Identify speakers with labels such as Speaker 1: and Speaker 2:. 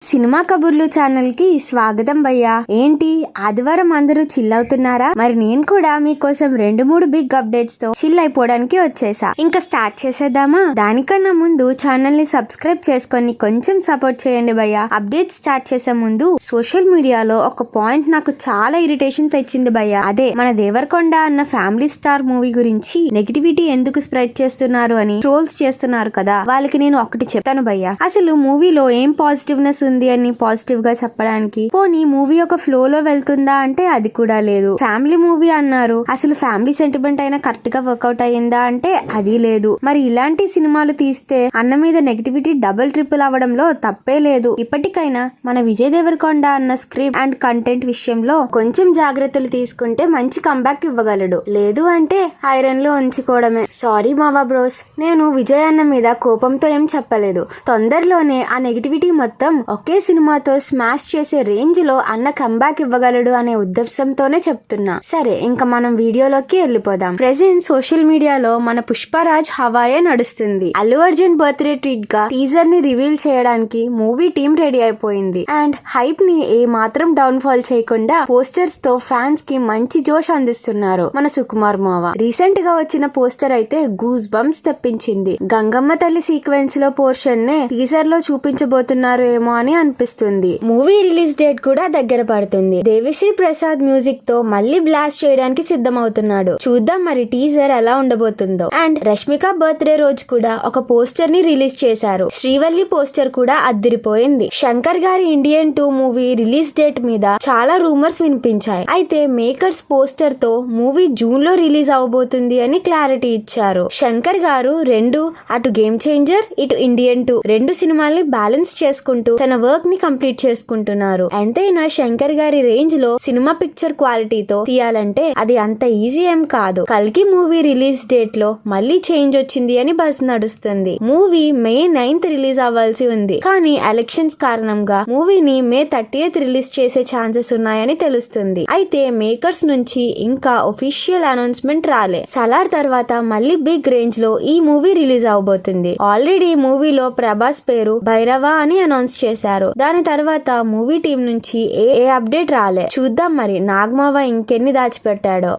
Speaker 1: Cinema కబుర్లు channel కి స్వాగతం భయ్యా. ఏంటి ఆదివారం అందరూ చిల్ అవుతున్నారా? మరి నేను కూడా మీకోసం 2-3 బిగ్ అప్డేట్స్ తో చిల్ అయిపోవడానికి వచ్చేసా. ఇంకా స్టార్ట్ చేసేద్దామా? దానికన్నా ముందు ఛానల్ ని సబ్స్క్రైబ్ చేసుకొని కొంచెం సపోర్ట్ చేయండి భయ్యా. అప్డేట్ స్టార్ట్ చేసే ముందు సోషల్ మీడియాలో ఒక పాయింట్ నాకు చాలా ఇరిటేషన్ తెచ్చింది భయ్యా. అదే మన దేవరకొండ అన్న ఫ్యామిలీ స్టార్ మూవీ గురించి నెగిటివిటీ ఎందుకు స్ప్రెడ్ చేస్తున్నారు అని ట్రోల్స్ చేస్తున్నారు కదా. వాళ్ళకి నేను ఒకటి చెప్తాను భయ్యా. అసలు మూవీలో ఏం పాజిటివ్నెస్ ఉంది అని పాజిటివ్ గా చెప్పడానికి? పోనీ మూవీ ఒక ఫ్లో లో వెళ్తుందా అంటే అది కూడా లేదు. ఫ్యామిలీ మూవీ అన్నారు, అసలు ఫ్యామిలీ సెంటిమెంట్ అయినా కరెక్ట్ గా వర్కౌట్ అయ్యిందా అంటే అది లేదు. మరి ఇలాంటి సినిమాలు తీస్తే అన్న మీద నెగిటివిటీ డబుల్ ట్రిపుల్ అవడంలో తప్పే లేదు. ఇప్పటికైనా మన విజయ్ దేవరకొండ అన్న స్క్రిప్ట్ అండ్ కంటెంట్ విషయంలో కొంచెం జాగ్రత్తలు తీసుకుంటే మంచి కంబ్యాక్ ఇవ్వగలడు. లేదు అంటే ఐరన్ లో ఉంచుకోవడమే. సారీ మావా బ్రోస్, నేను విజయ్ అన్న మీద కోపంతో ఏం చెప్పలేదు. తొందరలోనే ఆ నెగిటివిటీ మొత్తం ఒకే సినిమాతో స్మాష్ చేసే రేంజ్ లో అన్న కంబ్యాక్ ఇవ్వగలడు అనే ఉద్దేశంతోనే చెప్తున్నా. సరే, ఇంకా మనం వీడియోలోకి వెళ్ళిపోదాం. ప్రెజెంట్ సోషల్ మీడియాలో మన పుష్పరాజ్ హవాయే నడుస్తుంది. అల్లు అర్జున్ బర్త్డే ట్రీట్ గా టీజర్ ని రివీల్ చేయడానికి మూవీ టీం రెడీ అయిపోయింది. అండ్ హైప్ ని ఏ మాత్రం డౌన్ ఫాల్ చేయకుండా పోస్టర్స్ తో ఫ్యాన్స్ కి మంచి జోష్ అందిస్తున్నారు మన సుకుమార్ మావ. రీసెంట్ గా వచ్చిన పోస్టర్ అయితే గూస్ బంప్స్ తెప్పించింది. గంగమ్మ తల్లి సీక్వెన్స్ లో పోర్షన్ నే టీజర్ లో చూపించబోతున్నారు ఏమో అని అనిపిస్తుంది. మూవీ రిలీజ్ డేట్ కూడా దగ్గర పడుతుంది. దేవిశ్రీ ప్రసాద్ మ్యూజిక్ తో మళ్ళీ బ్లాస్ట్ చేయడానికి సిద్ధమవుతున్నాడు. చూద్దాం మరి టీజర్ ఎలా ఉండబోతుందో. అండ్ రష్మిక బర్త్డే రోజు కూడా ఒక పోస్టర్ ని రిలీజ్ చేశారు. శ్రీవల్లి పోస్టర్ కూడా అద్దిరిపోయింది. శంకర్ గారి ఇండియన్ 2 మూవీ రిలీజ్ డేట్ మీద చాలా రూమర్స్ వినిపించాయి. అయితే మేకర్స్ పోస్టర్ తో మూవీ జూన్ లో రిలీజ్ అవబోతుంది అని క్లారిటీ ఇచ్చారు. శంకర్ గారు అటు గేమ్ చేంజర్, ఇటు ఇండియన్ 2 రెండు సినిమాల్ని బ్యాలెన్స్ చేసుకుంటూ తన వర్క్ ని కంప్లీట్ చేసుకుంటున్నారు. ఎంతైనా శంకర్ గారి రేంజ్ లో సినిమా పిక్చర్ క్వాలిటీతో తీయాలంటే అది అంత ఈజీ ఏం కాదు. కల్కి మూవీ రిలీజ్ డేట్ లో మళ్ళీ చేంజ్ వచ్చింది అని బస్ నడుస్తుంది. మూవీ మే 9th రిలీజ్ అవ్వాల్సి ఉంది. కానీ ఎలక్షన్స్ కారణంగా మూవీని మే 30th రిలీజ్ చేసే ఛాన్సెస్ ఉన్నాయని తెలుస్తుంది. అయితే మేకర్స్ నుంచి ఇంకా ఒఫీషియల్ అనౌన్స్మెంట్ రాలే. సలార్ తర్వాత మళ్ళీ బిగ్ రేంజ్ లో ఈ మూవీ రిలీజ్ అవబోతుంది. ఆల్రెడీ మూవీలో ప్రభాస్ పేరు భైరవ అని అనౌన్స్ చేశారు. దాని తర్వాత మూవీ టీం నుంచి ఏ అప్డేట్ రాలే. చూద్దాం మరి నాగమావ ఇంకెన్ని దాచిపెట్టాడో.